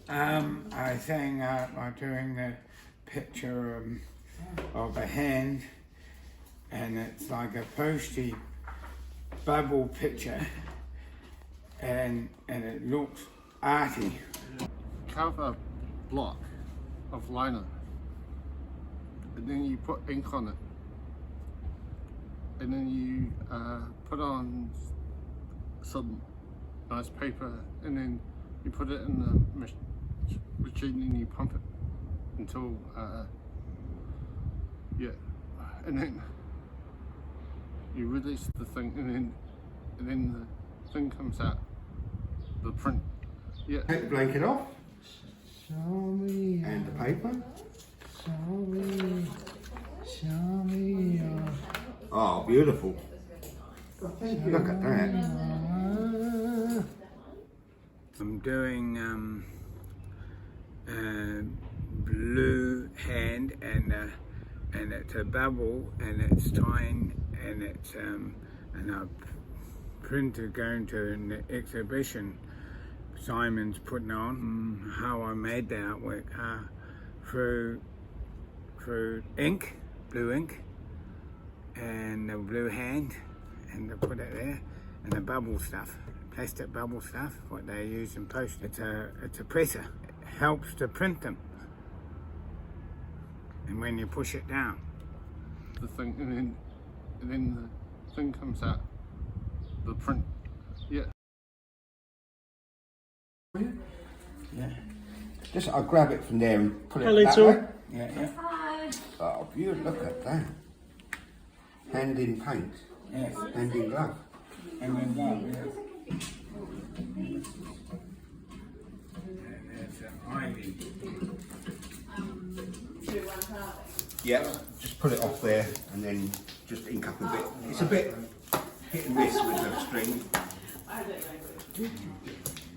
I sang by doing the picture of a hand, and it's like a posty bubble picture, and it looks arty. Carve a block of liner, and then you put ink on it, and then you put on some nice paper, and then you put it in the machine and you pump it until and then you release the thing, and then the thing comes out, the print. Take the blanket off and the paper. Oh, beautiful. Look at that. I'm doing blue hand, and it's a bubble, and it's tying, and it's and I've printed going to an exhibition Simon's putting on. How I made the artwork through ink, blue ink, and the blue hand, and I put it there, and the bubble stuff, plastic bubble stuff, what they use in post. It's a presser. It helps to print them. And when you push it down, the thing, and then the thing comes out, the print. Yeah. Yeah. Just I'll grab it from there and put it Hello, that Tom. way. yeah. Oh, beautiful! Look at that. Hand in paint. Yes. Hand in glove. And then that, yes. And there's ivy. Yeah. Just put it off there and then just ink up a bit. It's a bit hit and miss with the string.